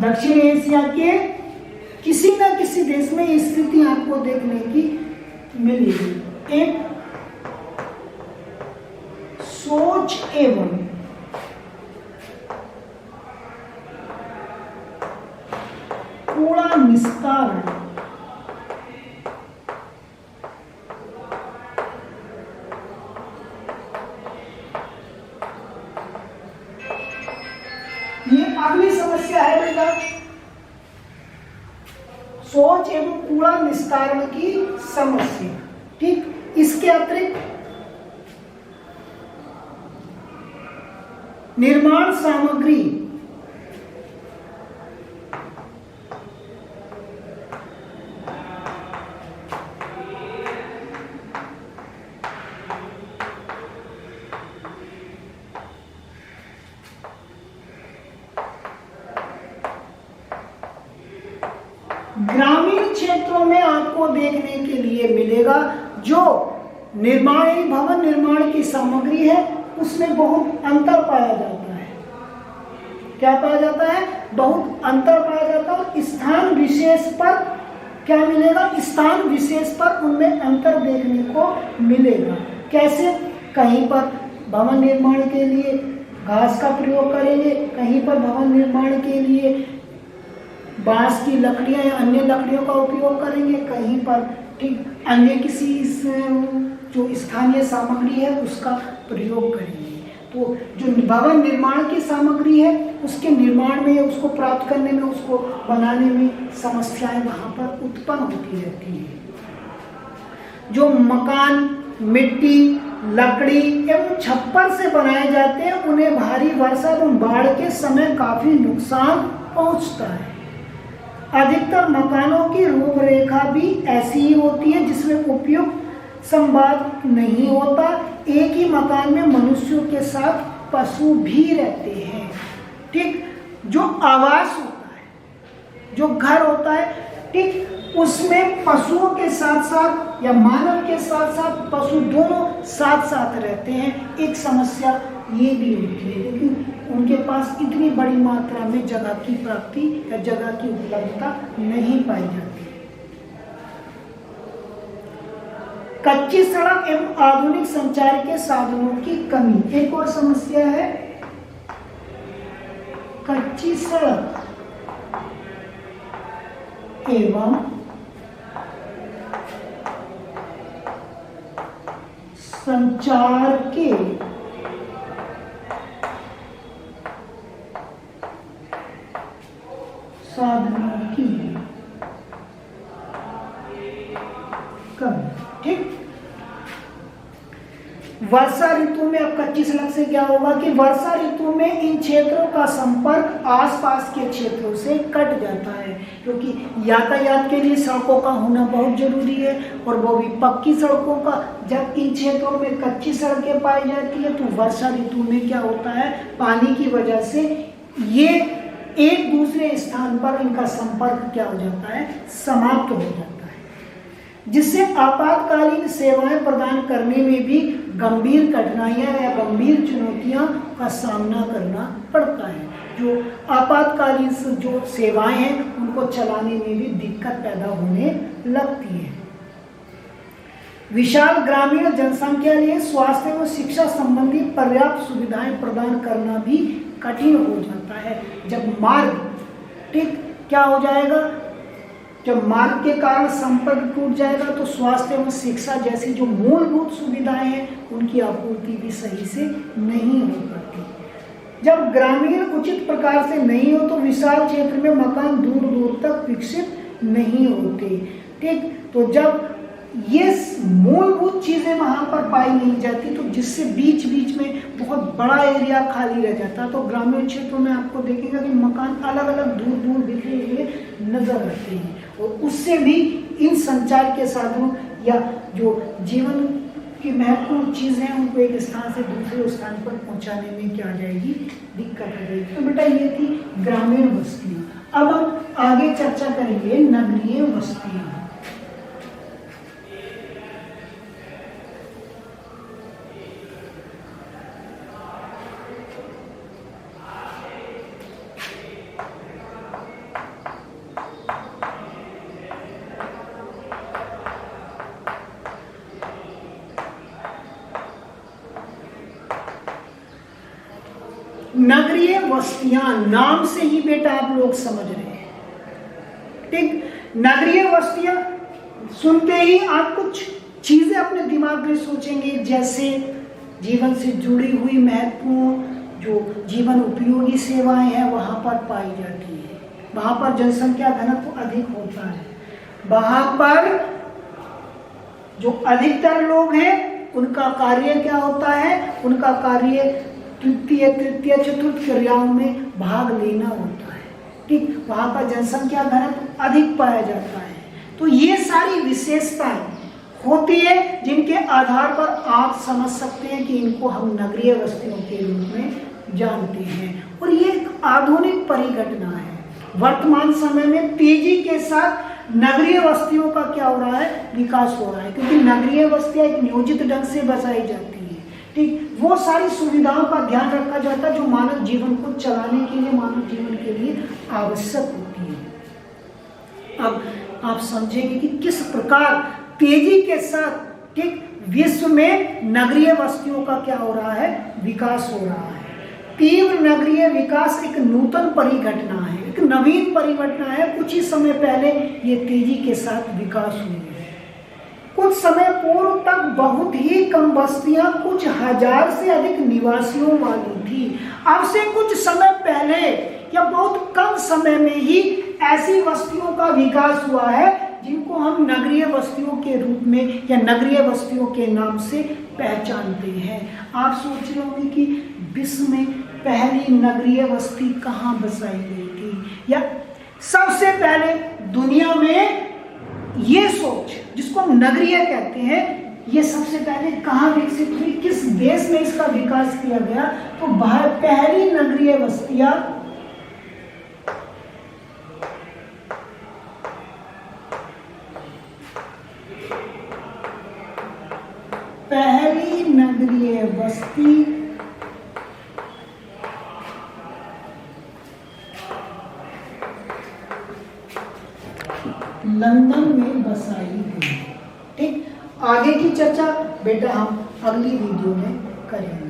दक्षिण एशिया के किसी न किसी देश में ये स्थिति आपको देखने की मिलेगी। एक सोच एवं कूड़ा निस्तारण ये अगली समस्या है बेटा, सोच एवं कूड़ा निस्तारण की समस्या। ठीक, इसके अतिरिक्त निर्माण सामग्री ग्रामीण क्षेत्रों में आपको देखने के लिए मिलेगा। जो निर्माण भवन निर्माण की सामग्री है उसमें बहुत अंतर पाया जाता है। क्या पाया जाता है? बहुत अंतर पाया जाता है। और स्थान विशेष पर क्या मिलेगा? स्थान विशेष पर उनमें अंतर देखने को मिलेगा। कैसे? कहीं पर भवन निर्माण के लिए घास का प्रयोग करेंगे, कहीं पर भवन निर्माण के लिए बांस की लकड़ियां या अन्य लकड़ियों का उपयोग करेंगे, कहीं पर ठीक अन्य किसी जो स्थानीय सामग्री है उसका प्रयोग करेंगे। तो जो भवन निर्माण की सामग्री है उसके निर्माण में, उसको प्राप्त करने में, उसको बनाने में समस्याएं वहां पर उत्पन्न होती रहती है। जो मकान मिट्टी, लकड़ी एवं छप्पर से बनाए जाते हैं उन्हें भारी वर्षा एवं बाढ़ के समय काफी नुकसान पहुंचता है। अधिकतर मकानों की रूपरेखा भी ऐसी ही होती है जिसमें उपयुक्त संवाद नहीं होता। एक ही मकान में मनुष्यों के साथ पशु भी रहते हैं। ठीक, जो आवास होता है, जो घर होता है, ठीक, उसमें पशुओं के साथ साथ या मानव के साथ साथ पशु दोनों साथ साथ रहते हैं। एक समस्या ये भी होती है क्योंकि उनके पास इतनी बड़ी मात्रा में जगह की प्राप्ति या जगह की उपलब्धता नहीं पाई जाती। कच्ची सड़क एवं आधुनिक संचार के साधनों की कमी एक और समस्या है। कच्ची सड़क एवं संचार के साधनों की कमी। ठीक, वर्षा ऋतु में अब कच्ची सड़क से क्या होगा कि वर्षा ऋतु में इन क्षेत्रों का संपर्क आसपास के क्षेत्रों से कट जाता है क्योंकि यातायात के लिए सड़कों का होना बहुत जरूरी है और वो भी पक्की सड़कों का। जब इन क्षेत्रों में कच्ची सड़कें पाई जाती है तो वर्षा ऋतु में क्या होता है, पानी की वजह से ये एक दूसरे स्थान पर इनका संपर्क क्या हो जाता है, समाप्त हो जाता है, जिससे आपातकालीन सेवाएं प्रदान करने में भी गंभीर कठिनाइयां या गंभीर चुनौतियां का सामना करना पड़ता है। जो आपातकालीन जो सेवाएं हैं उनको चलाने में भी दिक्कत पैदा होने लगती है। विशाल ग्रामीण जनसंख्या लिए स्वास्थ्य एवं शिक्षा संबंधी पर्याप्त सुविधाएं प्रदान करना भी कठिन हो जाता है। जब मार्ग ठीक क्या हो जाएगा, जब मार्ग के कारण संपर्क टूट जाएगा तो स्वास्थ्य एवं शिक्षा जैसी जो मूलभूत सुविधाएं हैं उनकी आपूर्ति भी सही से नहीं हो पाती। जब ग्रामीण उचित प्रकार से नहीं हो तो विशाल क्षेत्र में मकान दूर दूर तक विकसित नहीं होते। ठीक, तो जब ये मूलभूत चीजें वहां पर पाई नहीं जाती तो जिससे बीच बीच में बहुत बड़ा एरिया खाली रह जाता। तो ग्रामीण क्षेत्रों में आपको देखेगा कि मकान अलग अलग दूर दूर बिखरे हुए नजर आते हैं और उससे भी इन संचार के साधनों या जो जीवन की महत्वपूर्ण चीजें हैं उनको एक स्थान से दूसरे स्थान पर पहुंचाने में क्या आ जाएगी, दिक्कत आ जाएगी। तो बेटा ये थी ग्रामीण बस्तियां। अब हम आगे चर्चा करेंगे नगरीय बस्तियां। नगरीय बस्तियां, नाम से ही बेटा आप लोग समझ रहे हैं, ठीक। नगरीय बस्तियां सुनते ही आप कुछ चीजें अपने दिमाग में सोचेंगे, जैसे जीवन से जुड़ी हुई महत्वपूर्ण जो जीवन उपयोगी सेवाएं हैं वहां पर पाई जाती है, वहां पर जनसंख्या घनत्व अधिक होता है, वहां पर जो अधिकतर लोग हैं उनका कार्य क्या होता है, उनका कार्य तृतीय चतुर्थ क्रियाओं में भाग लेना होता है, ठीक। वहां पर जनसंख्या घनत्व अधिक पाया जाता है। तो ये सारी विशेषताएं होती है जिनके आधार पर आप समझ सकते हैं कि इनको हम नगरीय बस्तियों के रूप में जानते हैं। और ये एक आधुनिक परिघटना है। वर्तमान समय में तेजी के साथ नगरीय बस्तियों का क्या हो रहा है, विकास हो रहा है, क्योंकि नगरीय बस्तियां एक नियोजित ढंग से बसाई जाती है, ठीक। वो सारी सुविधाओं का ध्यान रखा जाता है जो मानव जीवन को चलाने के लिए, मानव जीवन के लिए आवश्यक होती है। अब आप समझेंगे कि किस प्रकार तेजी के साथ, ठीक, विश्व में नगरीय बस्तियों का क्या हो रहा है, विकास हो रहा है। तीव्र नगरीय विकास एक नूतन परिघटना है, एक नवीन परिघटना है। कुछ ही समय पहले ये तेजी के साथ विकास हुई है। कुछ समय पूर्व तक बहुत ही कम बस्तियां कुछ हजार से अधिक निवासियों वाली थी। अब से कुछ समय पहले या बहुत कम समय में ही ऐसी बस्तियों का विकास हुआ है जिनको हम नगरीय बस्तियों के रूप में या नगरीय बस्तियों के नाम से पहचानते हैं। आप सोच रहे होंगे कि विश्व में पहली नगरीय बस्ती कहाँ बसाई गई थी, या सबसे पहले दुनिया में ये सोच जिसको हम नगरीय कहते हैं, ये सबसे पहले कहाँ विकसित हुई, किस देश में इसका विकास किया गया? तो पहली नगरीय बस्तियां पहली नगरीय बस्ती लंदन में बसाई गई, ठीक। आगे की चर्चा बेटा हम अगली वीडियो में करेंगे।